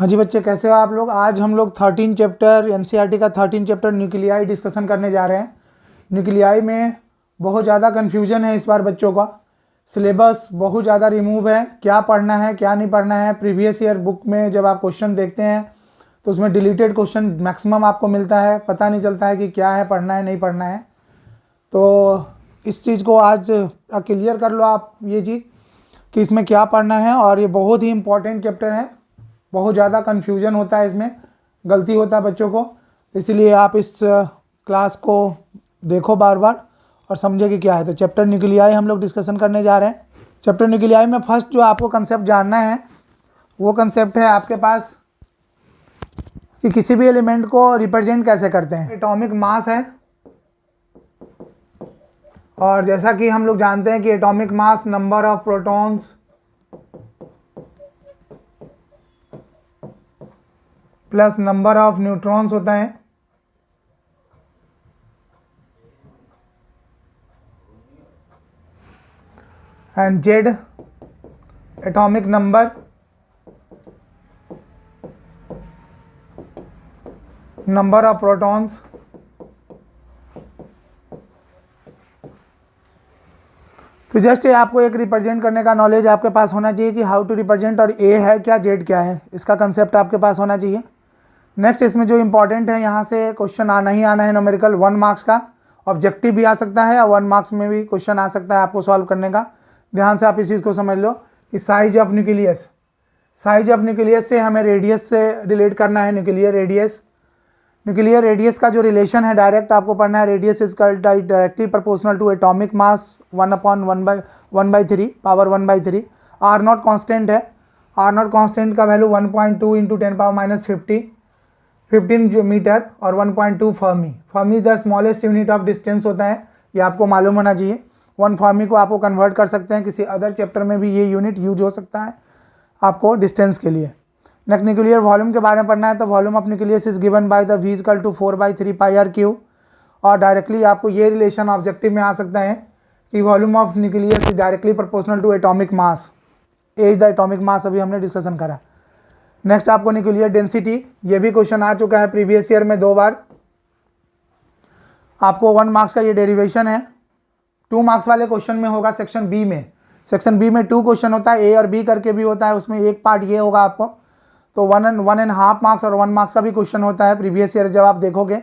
हाँ जी बच्चे, कैसे हो आप लोग। आज हम लोग 13 चैप्टर एनसीईआरटी का 13 चैप्टर न्यूक्लियाई डिस्कशन करने जा रहे हैं। न्यूक्लियाई में बहुत ज़्यादा कन्फ्यूजन है इस बार बच्चों का। सिलेबस बहुत ज़्यादा रिमूव है, क्या पढ़ना है क्या नहीं पढ़ना है। प्रीवियस ईयर बुक में जब आप क्वेश्चन देखते हैं तो उसमें डिलीटेड क्वेश्चन मैक्सिमम आपको मिलता है, पता नहीं चलता है कि क्या है, पढ़ना है नहीं पढ़ना है। तो इस चीज़ को आज क्लियर कर लो आप ये चीज़ कि इसमें क्या पढ़ना है। और ये बहुत ही इंपॉर्टेंट चैप्टर है, बहुत ज़्यादा कन्फ्यूजन होता है इसमें, गलती होता है बच्चों को। इसलिए आप इस क्लास को देखो बार बार और समझे कि क्या है। तो चैप्टर न्यूक्लियाई हम लोग डिस्कशन करने जा रहे हैं। चैप्टर न्यूक्लियाई में फर्स्ट जो आपको कंसेप्ट जानना है वो कंसेप्ट है आपके पास कि किसी भी एलिमेंट को रिप्रेजेंट कैसे करते हैं। एटॉमिक मास है, और जैसा कि हम लोग जानते हैं कि atomic mass number of protons plus number of neutrons होता है। And Z atomic number number of protons तो जस्ट आपको एक रिप्रेजेंट करने का नॉलेज आपके पास होना चाहिए कि हाउ टू रिप्रेजेंट, और ए है क्या जेड क्या है, इसका कंसेप्ट आपके पास होना चाहिए। नेक्स्ट इसमें जो इंपॉर्टेंट है, यहाँ से क्वेश्चन आना ही आना है न्यूमेरिकल 1 मार्क्स का। ऑब्जेक्टिव भी आ सकता है और 1 मार्क्स में भी क्वेश्चन आ सकता है आपको सॉल्व करने का। ध्यान से आप इस चीज़ को समझ लो कि size of nucleus, size of nucleus से हमें रेडियस से रिलेट करना है। न्यूक्लियर रेडियस, न्यूक्लियर रेडियस का जो रिलेशन है डायरेक्ट आपको पढ़ना है। Radius is directly proportional to atomic mass 1/1/3 power 1/3। R naught constant है, आर नॉट कॉन्स्टेंट का वैल्यू 1.2 इंटू 10⁻⁻50 15 मीटर और 1.2 fermi. Fermi the smallest unit of distance होता है, ये आपको मालूम होना चाहिए। 1 फर्मी को आपको कन्वर्ट कर सकते हैं, किसी अदर चैप्टर में भी ये यूनिट यूज हो सकता है आपको डिस्टेंस के लिए। नेक्स्ट न्यूक्लियर वॉल्यूम के बारे में पढ़ना है, तो volume of nucleus is given by the V equal to 4/3πr³। और डायरेक्टली आपको ये रिलेशन ऑब्जेक्टिव में आ सकता है कि volume of nucleus is directly proportional to atomic mass. A is the atomic mass, अभी हमने डिस्कशन करा। नेक्स्ट आपको न्यूक्लियर डेंसिटी, ये भी क्वेश्चन आ चुका है प्रीवियस ईयर में 2 बार। आपको 1 मार्क्स का ये डेरिवेशन है। 2 मार्क्स वाले क्वेश्चन में होगा सेक्शन बी में। सेक्शन बी में 2 क्वेश्चन होता है, ए और बी करके भी होता है। उसमें एक पार्ट ये होगा आपको, तो 1.5 मार्क्स और 1 मार्क्स का भी क्वेश्चन होता है प्रीवियस ईयर। जब आप देखोगे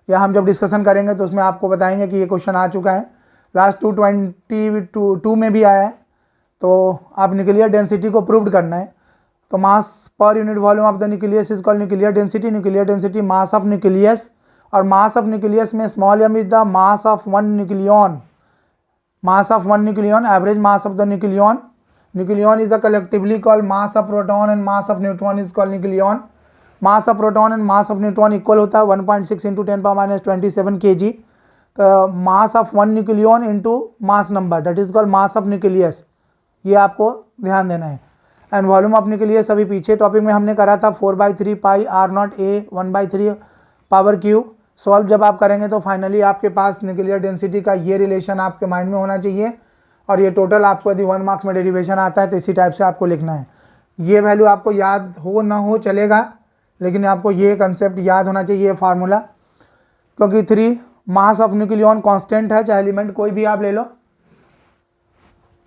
या हम जब डिस्कशन करेंगे तो उसमें आपको बताएंगे कि ये क्वेश्चन आ चुका है। लास्ट 222 में भी आया है। तो आप न्यूक्लियर डेंसिटी को प्रूव करना है, तो mass per unit volume of the nucleus is called nuclear density. Nuclear density mass of nucleus, और मास ऑफ न्यूक्लियस में small m is the mass of 1 nucleon. Mass of 1 nucleon, average mass of the nucleon. Nucleon is the collectively called mass of proton and mass of neutron is called nucleon. Mass of proton and mass of neutron equal होता है 1.6 into 10⁻⁻27 kg। Mass of 1 nucleon into mass number, that is called mass of nucleus. ये आपको ध्यान देना है। And volume of nucleus अभी पीछे topic में हमने करा था 4/3πr0a 1/3 पावर क्यू। सॉल्व जब आप करेंगे तो फाइनली आपके पास न्यूक्लियर डेंसिटी का ये रिलेशन आपके माइंड में होना चाहिए। और ये टोटल आपको यदि 1 मार्क्स में डेरिवेशन आता है तो इसी टाइप से आपको लिखना है। ये वैल्यू आपको याद हो ना हो चलेगा, लेकिन आपको ये कंसेप्ट याद होना चाहिए, ये फार्मूला। क्योंकि 3 मास ऑफ न्यूक्लियन कांस्टेंट है, चाहे एलिमेंट कोई भी आप ले लो।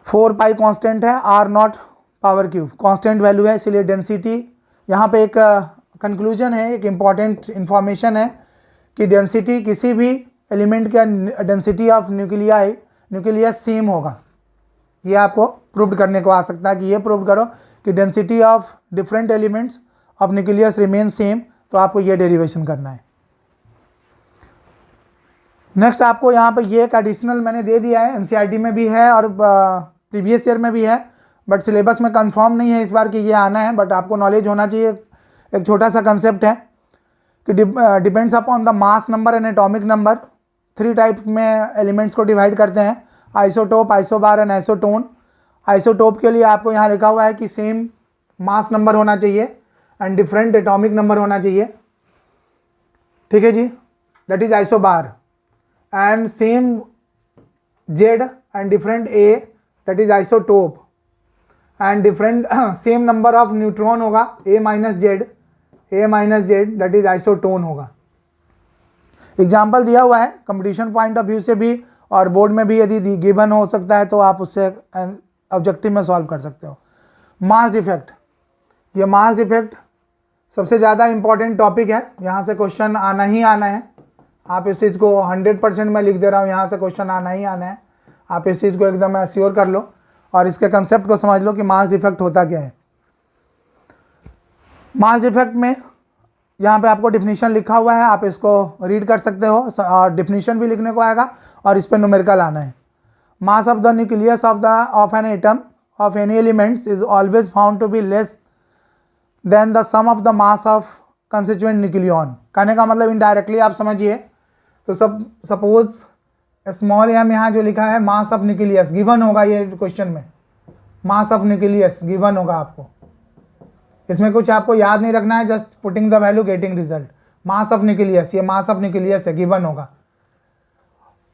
4π कांस्टेंट है, r0 power cube constant value है, इसलिए डेंसिटी। यहाँ पे एक कंक्लूजन है, एक इम्पॉर्टेंट इंफॉर्मेशन है कि डेंसिटी किसी भी एलिमेंट का डेंसिटी ऑफ न्यूक्लियस सेम होगा। ये आपको प्रूव करने को आ सकता है कि ये प्रूव करो कि density of different elements of nucleus remain same, तो आपको ये डेरिवेशन करना है। नेक्स्ट आपको यहाँ पे ये एक एडिशनल मैंने दे दिया है, एनसीईआरटी में भी है और प्रीवियस ईयर में भी है, बट सिलेबस में कंफर्म नहीं है इस बार कि ये आना है, बट आपको नॉलेज होना चाहिए। एक छोटा सा कंसेप्ट है कि depends upon the mass number and atomic number. 3 type में एलिमेंट्स को डिवाइड करते हैं, isotope, isobar and isotone. Isotope के लिए आपको यहाँ लिखा हुआ है कि सेम मास नंबर होना चाहिए एंड डिफरेंट एटॉमिक नंबर होना चाहिए। ठीक है जी, that is isobar. And same Z and different A, that is isotope. And different same number of neutron होगा, A minus Z, A minus Z that is isotone होगा। Example दिया हुआ है कंपटीशन पॉइंट ऑफ व्यू से भी और board में भी, यदि गिवन हो सकता है तो आप उससे ऑब्जेक्टिव में सॉल्व कर सकते हो। मास डिफेक्ट, ये मास डिफेक्ट सबसे ज़्यादा इंपॉर्टेंट टॉपिक है, यहाँ से क्वेश्चन आना ही आना है। आप इस चीज़ को 100% मैं लिख दे रहा हूँ, यहाँ से क्वेश्चन आना ही आना है। आप इस चीज़ को एकदम एश्योर कर लो और इसके कंसेप्ट को समझ लो कि मास डिफेक्ट होता क्या है। मास डिफेक्ट में यहाँ पे आपको डिफिनीशन लिखा हुआ है, आप इसको रीड कर सकते हो और डिफिनीशन भी लिखने को आएगा और इस पर न्यूमेरिकल आना है। Mass of the nucleus of an atom of any elements is always found to be less than the sum of the mass of constituent nucleon. कहने का मतलब इनडायरेक्टली आप समझिए तो सपोज स्मॉल एम यहाँ जो लिखा है मास ऑफ न्यूक्लियस गिवन होगा, ये क्वेश्चन में मास ऑफ न्यूक्लियस गिवन होगा आपको, इसमें कुछ आपको याद नहीं रखना है, just putting the value getting result. Mass of nucleus, ये मास ऑफ न्यूक्लियस है, गिवन होगा।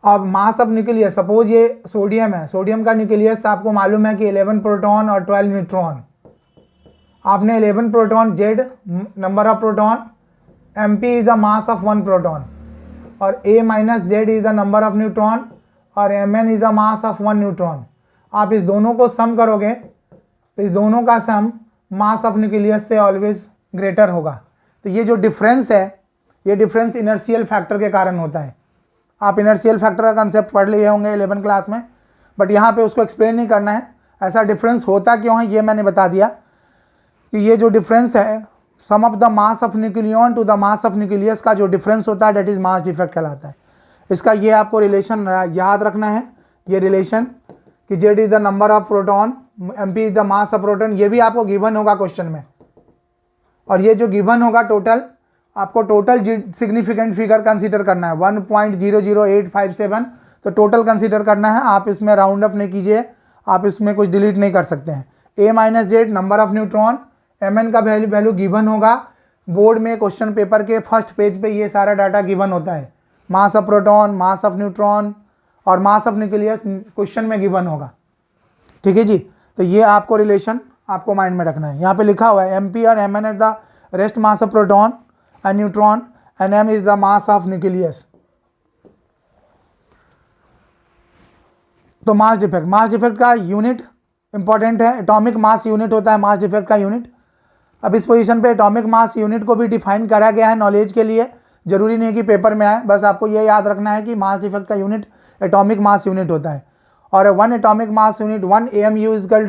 अब मास ऑफ न्यूक्लियस, सपोज ये सोडियम है, सोडियम का न्यूक्लियस आपको मालूम है कि 11 प्रोटॉन और 12 न्यूट्रॉन। आपने 11 proton, Z number of proton, M P is the mass of 1 proton और A minus Z is the number of neutron और M N is the mass of 1 neutron. आप इस दोनों को सम करोगे तो इस दोनों का सम मास ऑफ न्यूक्लियस से ऑलवेज ग्रेटर होगा। तो ये जो डिफरेंस है, ये डिफरेंस इनर्शियल फैक्टर के कारण होता है। आप इनर्शियल फैक्टर का कंसेप्ट पढ़ लिए होंगे 11 क्लास में, बट यहाँ पे उसको एक्सप्लेन नहीं करना है। ऐसा डिफरेंस होता क्यों है ये मैंने बता दिया कि ये जो डिफरेंस है sum of the mass of nucleon to the mass of nucleus का जो डिफरेंस होता है डेट इज मास डिफेक्ट कहलाता है। इसका ये आपको रिलेशन याद रखना है, ये रिलेशन कि Z is the number of proton, M P is the mass of proton, ये भी आपको गिवन होगा क्वेश्चन में। और ये जो गिवन होगा टोटल, आपको टोटल सिग्निफिकेंट फिगर कंसीडर करना है 1.00857, तो टोटल कंसीडर करना है। आप इसमें राउंड अप नहीं कीजिए, आप इसमें कुछ डिलीट नहीं कर सकते हैं। A minus Z number of neutron, M N का वैल्यू गिवन होगा। बोर्ड में क्वेश्चन पेपर के फर्स्ट पेज पे ये सारा डाटा गिवन होता है, mass of proton, mass of neutron और मास ऑफ न्यूक्लियस क्वेश्चन में गिवन होगा। ठीक है जी, तो ये आपको रिलेशन आपको माइंड में रखना है। यहाँ पे लिखा हुआ है एम पी और M N at the rest mass of proton and neutron and M is the mass of nucleus. तो मास डिफेक्ट का यूनिट इंपॉर्टेंट है, एटॉमिक मास यूनिट होता है मास डिफेक्ट का यूनिट। अब इस पोजीशन पे एटॉमिक मास यूनिट को भी डिफाइन करा गया है नॉलेज के लिए, जरूरी नहीं कि पेपर में आए, बस आपको ये याद रखना है कि मास डिफेक्ट का यूनिट एटॉमिक मास यूनिट होता है। और 1 atomic mass unit 1 AMU is equal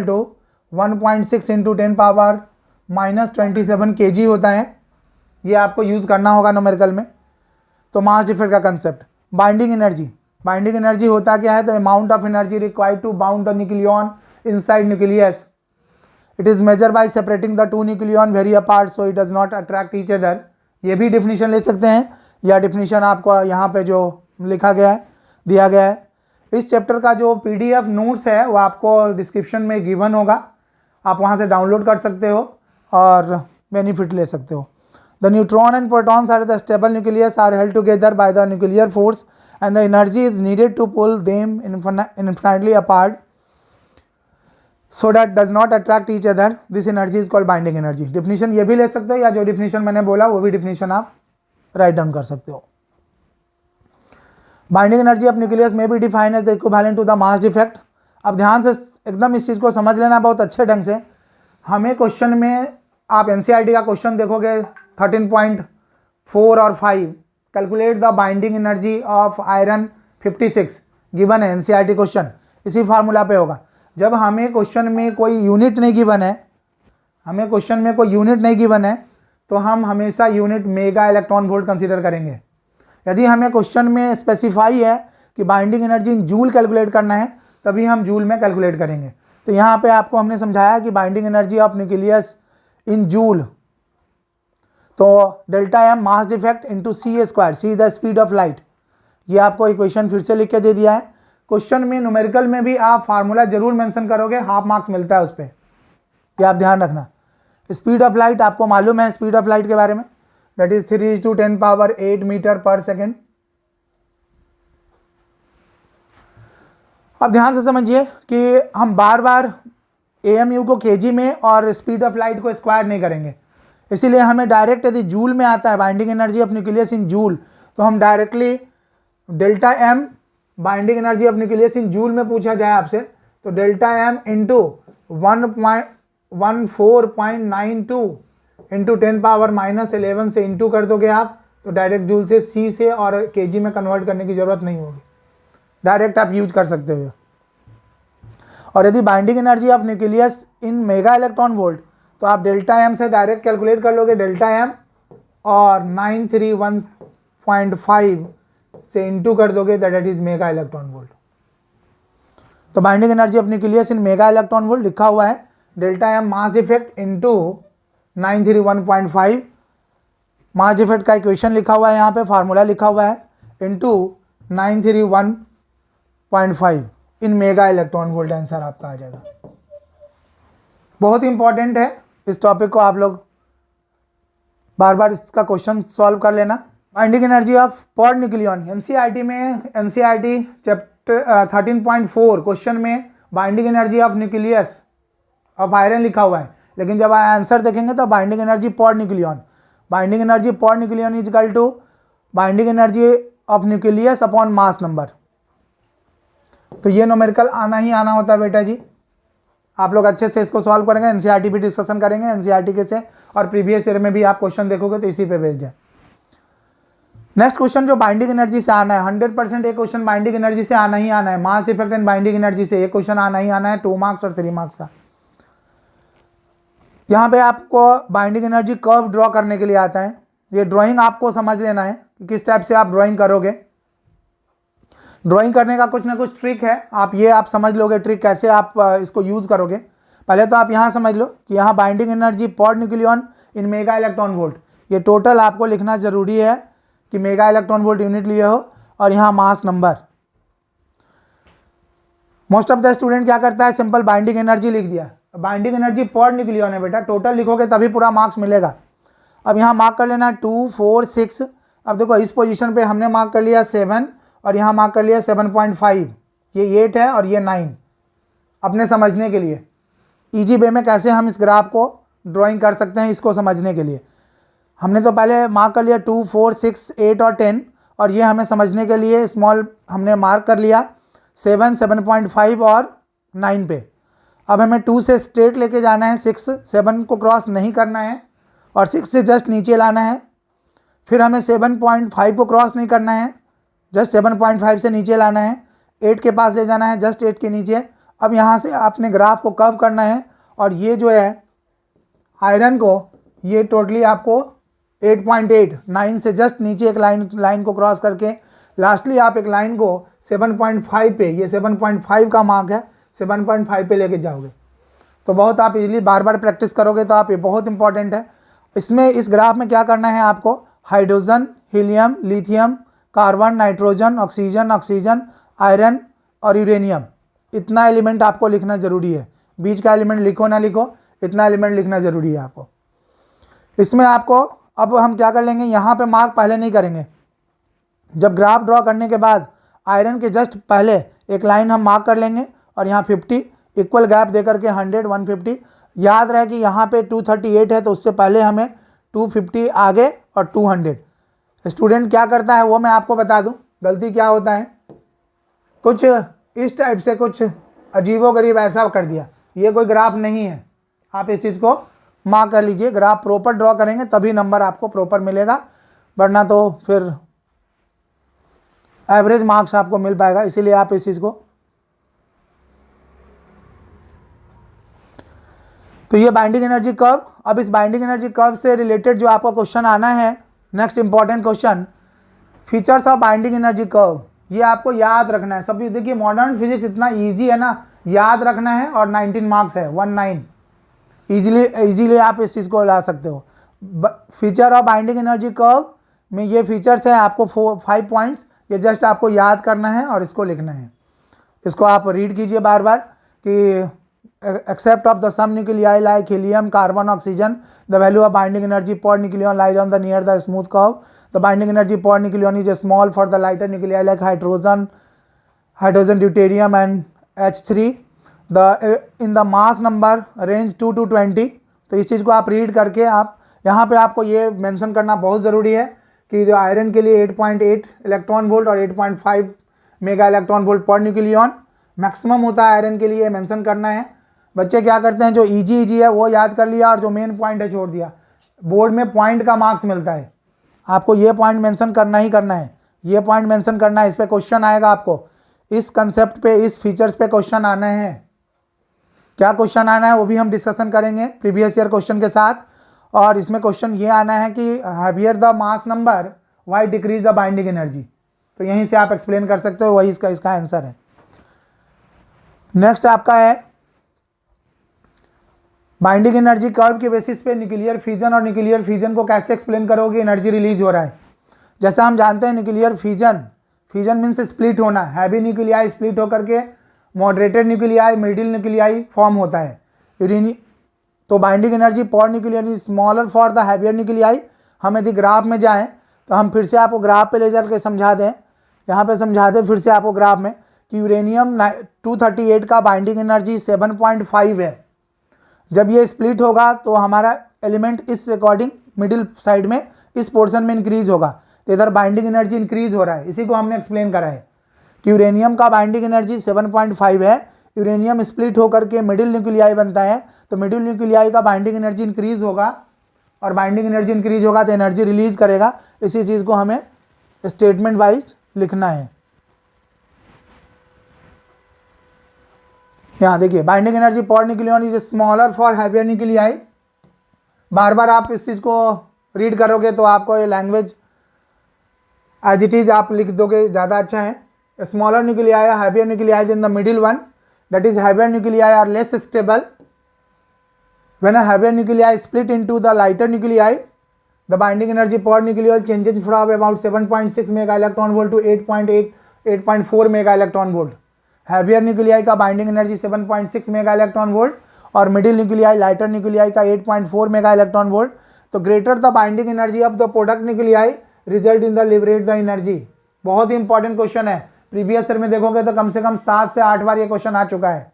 to 1.6 into 10 power -27 kg होता है। ये आपको यूज़ करना होगा न्यूमेरिकल में। तो मास डिफेक्ट का कंसेप्ट, बाइंडिंग एनर्जी होता क्या है, the amount of energy required to bound the nucleon inside nucleus. It is measure by separating the 2 nucleon very apart so it does not attract each other. ये भी definition ले सकते हैं, या definition आपको यहाँ पे जो लिखा गया है दिया गया है। इस चैप्टर का जो PDF नोट्स है वो आपको डिस्क्रिप्शन में गिवन होगा, आप वहाँ से डाउनलोड कर सकते हो और बेनिफिट ले सकते हो। The neutron and protons are the stable nucleus are held together by the nuclear force and the energy is needed to pull them infinitely apart so that does not attract each other. This energy is called binding energy. Definition ये भी ले सकते हो, या जो definition मैंने बोला वो भी definition आप write down कर सकते हो। Binding energy of nucleus may be defined as the equivalent to the mass defect. अब ध्यान से एकदम इस चीज़ को समझ लेना बहुत अच्छे ढंग से। हमें क्वेश्चन में आप NCERT का क्वेश्चन देखोगे 13.4 और 5, calculate the binding energy of iron 56 given है NCERT क्वेश्चन, इसी फार्मूला पे होगा। जब हमें क्वेश्चन में कोई यूनिट नहीं गिवन है, तो हम हमेशा unit mega electron volt consider करेंगे। यदि हमें क्वेश्चन में स्पेसिफाई है कि binding energy in joule calculate करना है, तभी हम जूल में कैलकुलेट करेंगे। तो यहाँ पे आपको हमने समझाया कि binding energy of nucleus in joule, तो delta M mass defect into C² C the speed of light. ये आपको इक्वेशन फिर से लिख के दे दिया है। क्वेश्चन में न्यूमेरिकल में भी आप फार्मूला जरूर मेंशन करोगे, हाफ मार्क्स मिलता है उस पर, ये आप ध्यान रखना। स्पीड ऑफ लाइट आपको मालूम है, स्पीड ऑफ लाइट के बारे में, दैट इज 3×10⁸ मीटर पर सेकेंड। अब ध्यान से समझिए कि हम बार बार AMU को kg में और स्पीड ऑफ लाइट को स्क्वायर नहीं करेंगे, इसीलिए हमें डायरेक्ट यदि जूल में आता है binding energy of nucleus in joule, तो हम directly delta M binding energy of nucleus in joule में पूछा जाए आपसे, तो डेल्टा एम इंटू 1.1492 इंटू 10⁻11 से इंटू कर दोगे आप, तो डायरेक्ट जूल से सी से और केजी में कन्वर्ट करने की ज़रूरत नहीं होगी, डायरेक्ट आप यूज कर सकते हो। और यदि binding energy of nucleus in mega electron volt, तो आप डेल्टा एम से डायरेक्ट कैलकुलेट कर लोगे डेल्टा एम और 931.5 से इंटू कर दोगे, that is mega electron volt. तो binding energy of nucleus in mega electron volt लिखा हुआ है delta M mass defect into 931.5, mass defect का इक्वेशन लिखा हुआ है यहाँ पे, फार्मूला लिखा हुआ है, into 931.5 in mega electron volt, answer आपका आ जाएगा। बहुत इंपॉर्टेंट है, इस टॉपिक को आप लोग बार बार इसका क्वेश्चन सॉल्व कर लेना। Binding energy of per nucleon, NCERT में एनसीईआरटी चैप्टर 13.4 क्वेश्चन में binding energy of nucleus of iron लिखा हुआ है, लेकिन जब आंसर देखेंगे तो binding energy per nucleon, binding energy per nucleon is equal to binding energy of nucleus upon mass number. तो ये न्यूमेरिकल आना ही आना होता है बेटा जी, आप लोग अच्छे से इसको सॉल्व करेंगे, एनसीईआरटी भी डिस्कशन करेंगे एनसीईआरटी के से, और प्रीवियस ईयर में भी आप क्वेश्चन देखोगे तो इसी पे बेस्ड है। नेक्स्ट क्वेश्चन जो बाइंडिंग एनर्जी से आना है, 100% एक क्वेश्चन बाइंडिंग एनर्जी से आना ही आना है, mass defect and binding energy से एक क्वेश्चन आना ही आना है, 2 मार्क्स और 3 मार्क्स का। यहाँ पे आपको बाइंडिंग एनर्जी कर्व ड्रॉ करने के लिए आता है, ये ड्राइंग आपको समझ लेना है कि किस टाइप से आप ड्राइंग करोगे। ड्राइंग करने का कुछ ना कुछ ट्रिक है, आप समझ लोगे ट्रिक कैसे आप इसको यूज़ करोगे। पहले तो आप यहाँ समझ लो कि यहाँ बाइंडिंग एनर्जी पर न्यूक्लियन इन मेगा इलेक्ट्रॉन वोल्ट, ये टोटल आपको लिखना जरूरी है कि मेगा इलेक्ट्रॉन वोल्ट यूनिट लिए हो, और यहाँ mass number. Most of the student क्या करता है, सिंपल बाइंडिंग एनर्जी लिख दिया, बाइंडिंग एनर्जी पर न्यूक्लियन है बेटा, टोटल लिखोगे तभी पूरा मार्क्स मिलेगा। अब यहाँ मार्क कर लेना 2, 4, 6, अब देखो इस पोजीशन पे हमने मार्क कर लिया 7 और यहाँ मार्क कर लिया 7.5, ये 8 है और ये 9, अपने समझने के लिए इजी वे में कैसे हम इस ग्राफ को ड्राइंग कर सकते हैं, इसको समझने के लिए हमने तो पहले मार्क कर लिया 2, 4, 6, 8 और 10, और ये हमें समझने के लिए स्मॉल हमने मार्क कर लिया 7, 7.5 और 9 पे। अब हमें 2 से स्ट्रेट लेके जाना है 6, 7 को क्रॉस नहीं करना है और 6 से जस्ट नीचे लाना है, फिर हमें 7.5 को क्रॉस नहीं करना है, जस्ट 7.5 से नीचे लाना है, 8 के पास ले जाना है, जस्ट 8 के नीचे। अब यहाँ से आपने ग्राफ को कर्व करना है, और ये जो है आयरन को, ये टोटली आपको 8.8, 9 से जस्ट नीचे एक लाइन को क्रॉस करके लास्टली आप एक लाइन को 7.5 पे, ये 7.5 का मार्क है, 7.5 पे लेके जाओगे। तो बहुत आप इजीली बार बार प्रैक्टिस करोगे तो आप, ये बहुत इंपॉर्टेंट है। इसमें इस ग्राफ में क्या करना है आपको, hydrogen, helium, lithium, carbon, nitrogen, oxygen, iron और यूरेनियम, इतना एलिमेंट आपको लिखना ज़रूरी है। बीच का एलिमेंट लिखो ना लिखो, इतना एलिमेंट लिखना ज़रूरी है आपको। इसमें आपको, अब हम क्या कर लेंगे, यहाँ पे मार्क पहले नहीं करेंगे, जब ग्राफ ड्रॉ करने के बाद आयरन के जस्ट पहले एक लाइन हम मार्क कर लेंगे, और यहाँ 50 इक्वल गैप दे करके 100, 150, याद रहे कि यहाँ पे 238 है, तो उससे पहले हमें 250 आगे और 200। स्टूडेंट क्या करता है वो मैं आपको बता दूं, गलती क्या होता है, कुछ इस टाइप से कुछ अजीबोगरीब ऐसा कर दिया, ये कोई ग्राफ नहीं है। आप इस चीज़ को मार्क कर लीजिए, ग्राफ प्रॉपर ड्रॉ करेंगे तभी नंबर आपको प्रॉपर मिलेगा, वरना तो फिर एवरेज मार्क्स आपको मिल पाएगा। इसीलिए आप इस चीज़ को, तो ये बाइंडिंग एनर्जी कर्व। अब इस बाइंडिंग एनर्जी कर्व से रिलेटेड जो आपको क्वेश्चन आना है, next important question, features of binding energy curve, ये आपको याद रखना है। सब देखिए मॉडर्न फिजिक्स इतना इजी है ना, याद रखना है, और 19 मार्क्स है, 19 इजीली आप इस चीज़ को ला सकते हो। Feature of binding energy curve में ये फीचर्स है, आपको 5 पॉइंट्स, ये जस्ट आपको याद करना है और इसको लिखना है। इसको आप रीड कीजिए बार बार कि except of the some nuclei like helium, carbon, oxygen, the value of binding energy per nucleon lies on the near the smooth curve. The binding energy per nucleon is small for the lighter nuclei like hydrogen, deuterium and H3. In the mass number range 2 to 20। तो इस चीज़ को आप read करके आप यहाँ पे आपको ये मेंशन करना बहुत ज़रूरी है कि जो आयरन के लिए 8.8 इलेक्ट्रॉन वोल्ट और 8.5 mega electron volt per nucleon maximum होता है आयरन के लिए, मेंशन करना है। बच्चे क्या करते हैं, जो इजी है वो याद कर लिया और जो मेन पॉइंट है छोड़ दिया। बोर्ड में पॉइंट का मार्क्स मिलता है, आपको ये पॉइंट मेंशन करना ही करना है, ये पॉइंट मेंशन करना है। इस पे क्वेश्चन आएगा आपको, इस कंसेप्ट पे, इस फीचर्स पे क्वेश्चन आना है। क्या क्वेश्चन आना है वो भी हम डिस्कशन करेंगे प्रीवियस ईयर क्वेश्चन के साथ। और इसमें क्वेश्चन ये आना है कि heavier the mass number why decrease the binding energy. तो यहीं से आप एक्सप्लेन कर सकते हो, वही इसका आंसर है। नेक्स्ट आपका है बाइंडिंग एनर्जी कर्व के बेसिस पे न्यूक्लियर फ्यूजन, और न्यूक्लियर फ्यूजन को कैसे एक्सप्लेन करोगे, एनर्जी रिलीज हो रहा है। जैसा हम जानते हैं न्यूक्लियर फ्यूजन मीन्स स्प्लिट होना, हैवी न्यूक्लियाई स्प्लिट होकर के moderated nuclei, middle nuclei form होता है। तो बाइंडिंग एनर्जी पर nuclear is smaller for the heavier nuclei. हम यदि ग्राफ में जाएं तो हम फिर से आपको ग्राफ पे ले जाकर समझा दें, यहाँ पे समझा दें फिर से आपको ग्राफ में कि यूरेनियम 238 का बाइंडिंग एनर्जी 7.5 है। जब ये स्प्लिट होगा तो हमारा एलिमेंट इस अकॉर्डिंग मिडिल साइड में इस पोर्शन में इंक्रीज होगा, तो इधर बाइंडिंग एनर्जी इंक्रीज हो रहा है। इसी को हमने एक्सप्लेन करा है कि यूरेनियम का बाइंडिंग एनर्जी 7.5 है। यूरेनियम स्प्लिट होकर के मिडिल न्यूक्लियाई बनता है, तो मिडिल न्यूक्लियाई का बाइंडिंग एनर्जी इंक्रीज होगा, और बाइंडिंग एनर्जी इंक्रीज होगा तो एनर्जी रिलीज करेगा। इसी चीज़ को हमें स्टेटमेंट वाइज लिखना है। यहाँ देखिए binding energy per nucleon is smaller for heavier nuclei. बार बार आप इस चीज़ को रीड करोगे तो आपको ये लैंग्वेज एज इट इज आप लिख दोगे, ज़्यादा अच्छा है। Smaller nuclei heavier nuclei in the middle one, that is heavier nuclei are less stable. When a heavier nuclei split into the lighter nuclei, the binding energy per nucleus changes from about 7.6 mega electron volt to 8.4 mega electron volt. Heavier nuclei का binding energy 7.6 mega electron volt और middle nuclei, lighter nuclei का 8.4 mega electron volt. तो greater the binding energy of the product nuclei result in the liberate the energy. बहुत ही important question है, previous year में देखोगे तो कम से कम 7 से 8 बार ये क्वेश्चन आ चुका है।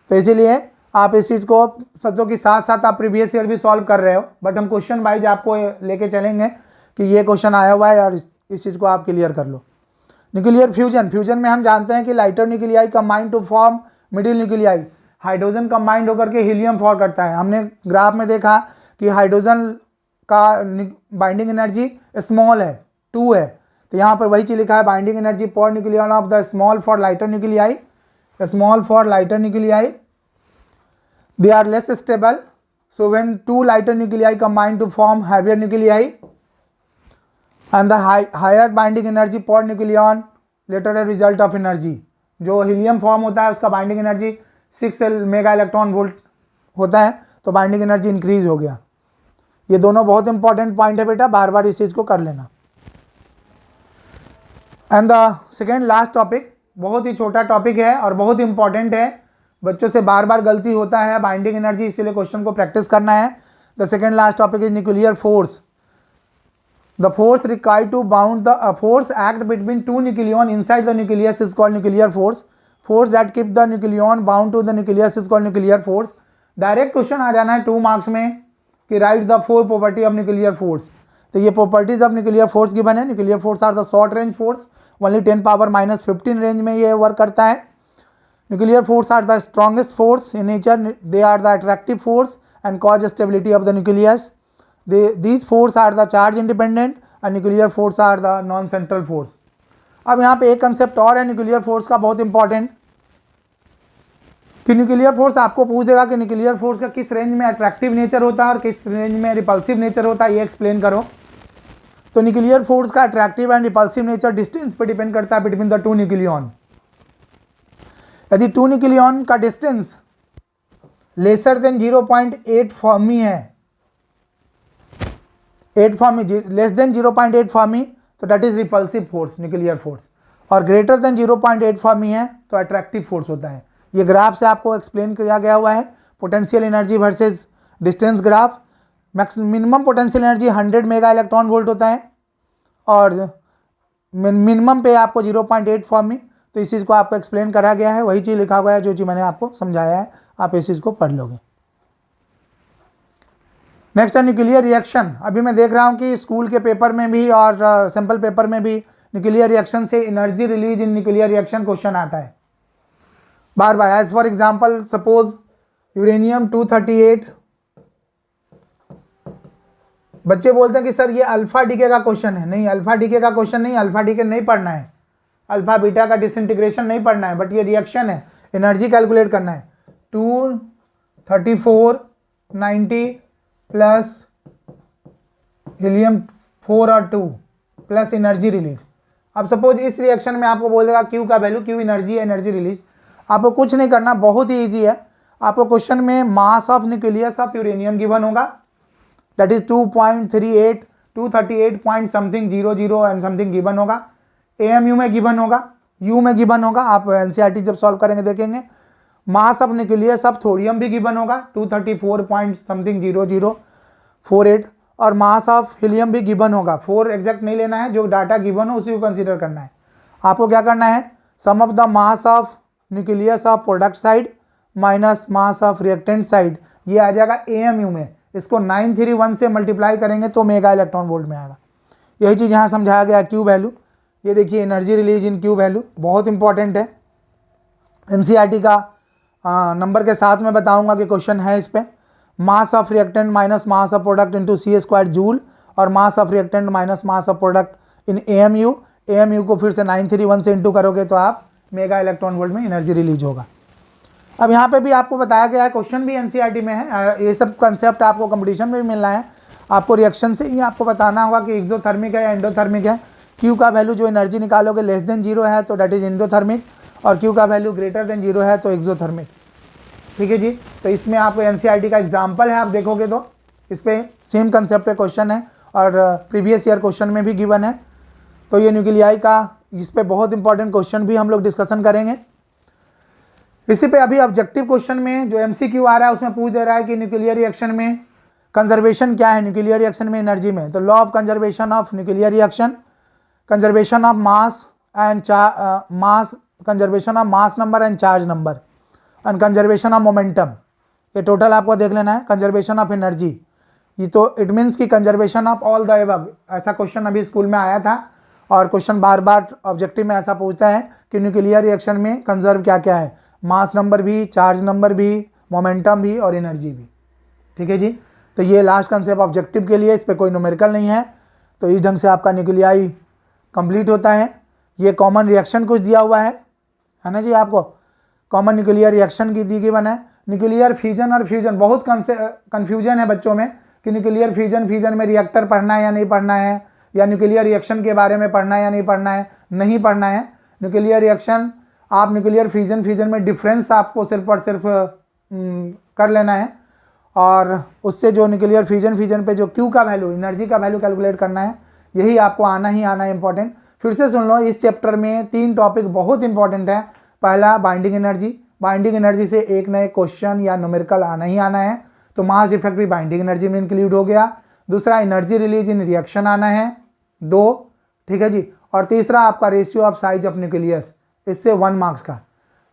तो इसीलिए आप इस चीज़ को समझो कि साथ साथ आप प्रीवियस ईयर भी सॉल्व कर रहे हो, बट हम क्वेश्चन वाइज आपको लेके चलेंगे कि ये क्वेश्चन आया हुआ है और इस चीज़ को आप क्लियर कर लो। न्यूक्लियर फ्यूजन में हम जानते हैं कि lighter nuclei combine to form middle nuclei. Hydrogen combined होकर के हीलियम फॉर्म करता है। हमने ग्राफ में देखा कि हाइड्रोजन का बाइंडिंग एनर्जी स्मॉल है, 2 है। तो यहाँ पर वही चीज लिखा है, binding energy per nucleon of the small for lighter nuclei, small for lighter nuclei, they are less stable, so when 2 lighter nuclei combine to form heavier nuclei and the higher binding energy per nucleon later a result of energy. जो helium form होता है उसका binding energy 6 mega electron volt होता है, तो binding energy increase हो गया। ये दोनों बहुत इंपॉर्टेंट पॉइंट है बेटा, बार बार इस चीज़ को कर लेना। And the second last topic बहुत ही छोटा टॉपिक है और बहुत इंपॉर्टेंट है, बच्चों से बार बार गलती होता है बाइंडिंग एनर्जी, इसीलिए क्वेश्चन को प्रैक्टिस करना है। The second last topic is nuclear force. The force required to bound the force act between 2 nucleon inside the nucleus is called nuclear force. Force that keep the nucleon bound to the nucleus is called nuclear force. Direct question आ जाना है 2 marks में कि write the 4 property of nuclear force. तो ये properties of nuclear force given है। Nuclear force are the short range force, only 10⁻⁻15 range में ये वर्क करता है। Nuclear force are the strongest force in nature, they are the attractive force and cause stability of the nucleus. These force are the charge independent and nuclear force are the non central force. अब यहाँ पे एक concept और है nuclear force का बहुत important, कि nuclear force आपको पूछ देगा कि न्यूक्लियर फोर्स का किस रेंज में अट्रैक्टिव नेचर होता है और किस रेंज में रिपल्सिव नेचर होता है, ये एक्सप्लेन करो। तो न्यूक्लियर फोर्स का attractive and repulsive nature distance पे डिपेंड करता है बिटवीन द 2 न्यूक्लियन। यदि 2 न्यूक्लियन का डिस्टेंस लेसर देन 0.8 फर्मी है, 8 फर्मी लेस देन 0.8 फर्मी, तो that is repulsive force nuclear force, और ग्रेटर देन 0.8 फर्मी है तो अट्रैक्टिव फोर्स होता है। ये ग्राफ से आपको एक्सप्लेन किया गया हुआ है, potential energy versus distance graph. Minimum potential energy 100 mega electron volt होता है और मिनिमम पे आपको 0.8 फर्मी, तो इस चीज़ को आपको एक्सप्लेन करा गया है, वही चीज़ लिखा हुआ है जो चीज़ मैंने आपको समझाया है, आप इस चीज़ को पढ़ लोगे। नेक्स्ट है न्यूक्लियर रिएक्शन। अभी मैं देख रहा हूँ कि स्कूल के पेपर में भी और सैम्पल पेपर में भी न्यूक्लियर रिएक्शन से energy release in nuclear reaction question आता है बार बार। As for example suppose uranium 238, बच्चे बोलते हैं कि सर ये अल्फा डीके का क्वेश्चन है। नहीं, अल्फा डीके का क्वेश्चन नहीं, अल्फा डीके नहीं पढ़ना है, अल्फा बीटा का डिसइंटीग्रेशन नहीं पढ़ना है, बट ये रिएक्शन है, एनर्जी कैलकुलेट करना है। 234 90 प्लस हीलियम 4 और 2 प्लस एनर्जी रिलीज। अब सपोज इस रिएक्शन में आपको बोल देगा क्यू का वैल्यू, क्यू एनर्जी है, एनर्जी रिलीज। आपको कुछ नहीं करना, बहुत ही ईजी है। आपको क्वेश्चन में mass of nucleus of uranium given होगा, that is 2.38 238 point something 00 and something given होगा। एएमयू में गिवन होगा, यू में गिवन होगा, आप एनसीईआरटी जब सॉल्व करेंगे देखेंगे। Mass of nucleus of thorium भी गिवन होगा 234 पॉइंट समथिंग 0048, और मास ऑफ हीलियम भी गिवन होगा। 4 एग्जैक्ट नहीं लेना है, जो डाटा गिवन हो उसी को कंसीडर करना है। आपको क्या करना है, sum of the mass of nucleus of product side minus mass of reactant side, ये आ जाएगा एएमयू में। इसको 931 से मल्टीप्लाई करेंगे तो मेगा इलेक्ट्रॉन वोल्ट में आएगा। यही चीज़ यहाँ समझाया गया। क्यू वैल्यू, ये देखिए energy release in Q value बहुत इंपॉर्टेंट है। एनसीईआरटी का नंबर के साथ में बताऊंगा कि क्वेश्चन है इस पर। Mass of reactant minus mass of product into C² joule, और mass of reactant minus mass of product in AMU. AMU को फिर से 931 से इंटू करोगे तो आप मेगा इलेक्ट्रॉन वोल्ट में एनर्जी रिलीज होगा। अब यहाँ पे भी आपको बताया गया है, क्वेश्चन भी एनसीईआरटी में है। ये सब कंसेप्ट आपको कंपटीशन में भी मिलना है। आपको रिएक्शन से ही आपको बताना होगा कि एक्सोथर्मिक है या एंडोथर्मिक है। क्यू का वैल्यू जो एनर्जी निकालोगे लेस देन 0 है तो डेट इज एंडोथर्मिक, और क्यू का वैल्यू ग्रेटर देन 0 है तो एक्सोथर्मिक। ठीक है जी। तो इसमें आपको एनसीईआरटी का एग्जाम्पल है, आप देखोगे तो इस पर सेम कंसेप्ट पे क्वेश्चन है, और प्रीवियस ईयर क्वेश्चन में भी गिवन है। तो ये न्यूक्लियाई का इस पर बहुत इंपॉर्टेंट क्वेश्चन भी हम लोग डिस्कशन करेंगे। इसी पे अभी ऑब्जेक्टिव क्वेश्चन में जो एमसीक्यू आ रहा है उसमें पूछ दे रहा है कि न्यूक्लियर रिएक्शन में कंजर्वेशन क्या है, न्यूक्लियर रिएक्शन में एनर्जी में। तो law of conservation of nuclear reaction, conservation of mass and conservation of mass number and charge number, and conservation of momentum. ये टोटल आपको देख लेना है। कंजर्वेशन ऑफ एनर्जी, ये तो इट मीन्स कि conservation of all the above. ऐसा question अभी स्कूल में आया था, और क्वेश्चन बार बार ऑब्जेक्टिव में ऐसा पूछता है कि न्यूक्लियर रिएक्शन में कंजर्व क्या क्या है, मास नंबर भी, चार्ज नंबर भी, मोमेंटम भी और एनर्जी भी। ठीक है जी। तो ये लास्ट कंसेप्ट ऑब्जेक्टिव के लिए, इस पर कोई न्यूमेरिकल नहीं है। तो इस ढंग से आपका न्यूक्लियाई कंप्लीट होता है। ये कॉमन रिएक्शन कुछ दिया हुआ है ना जी, आपको कॉमन न्यूक्लियर रिएक्शन की दी गई बना है। न्यूक्लियर फिजन और फ्यूजन, बहुत कन्फ्यूजन है बच्चों में कि न्यूक्लियर फिजन में रिएक्टर पढ़ना है या नहीं पढ़ना है, या न्यूक्लियर रिएक्शन के बारे में पढ़ना है या नहीं पढ़ना है। नहीं पढ़ना है न्यूक्लियर रिएक्शन, आप न्यूक्लियर फिजन में डिफरेंस आपको सिर्फ और सिर्फ कर लेना है, और उससे जो न्यूक्लियर फिजन पे जो क्यू का वैल्यू, एनर्जी का वैल्यू कैलकुलेट करना है, यही आपको आना ही आना है इंपॉर्टेंट। फिर से सुन लो, इस चैप्टर में 3 टॉपिक बहुत इंपॉर्टेंट है। पहला बाइंडिंग एनर्जी, बाइंडिंग एनर्जी से एक नए क्वेश्चन या न्यूमेरिकल आना ही आना है, तो मास डिफेक्ट भी बाइंडिंग एनर्जी में इंक्लूड हो गया। दूसरा एनर्जी रिलीज इन रिएक्शन आना है 2, ठीक है जी। और तीसरा आपका ratio of size of nucleus, इससे 1 मार्क्स का।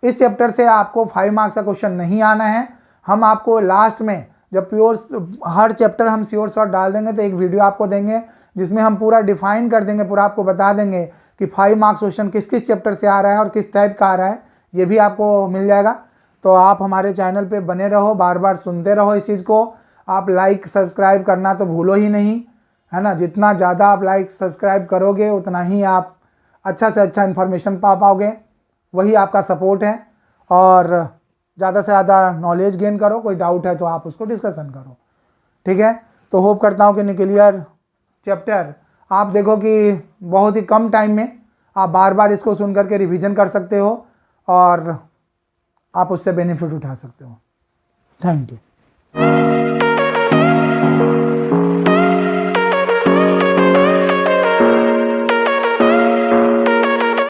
इस चैप्टर से आपको 5 मार्क्स का क्वेश्चन नहीं आना है। हम आपको लास्ट में जब प्योर हर चैप्टर हम श्योर शॉर्ट डाल देंगे तो एक वीडियो आपको देंगे जिसमें हम पूरा डिफाइन कर देंगे, पूरा आपको बता देंगे कि 5 मार्क्स क्वेश्चन किस किस चैप्टर से आ रहा है और किस टाइप का आ रहा है, ये भी आपको मिल जाएगा। तो आप हमारे चैनल पे बने रहो, बार बार सुनते रहो इस चीज़ को। आप लाइक सब्सक्राइब करना तो भूलो ही नहीं, है ना। जितना ज़्यादा आप लाइक सब्सक्राइब करोगे उतना ही आप अच्छा से अच्छा इन्फॉर्मेशन पा पाओगे, वही आपका सपोर्ट है। और ज़्यादा से ज़्यादा नॉलेज गेन करो, कोई डाउट है तो आप उसको डिस्कशन करो, ठीक है। तो होप करता हूँ कि न्यूक्लियर चैप्टर आप देखो कि बहुत ही कम टाइम में आप बार बार इसको सुन करके रिवीजन कर सकते हो और आप उससे बेनिफिट उठा सकते हो। Thank you.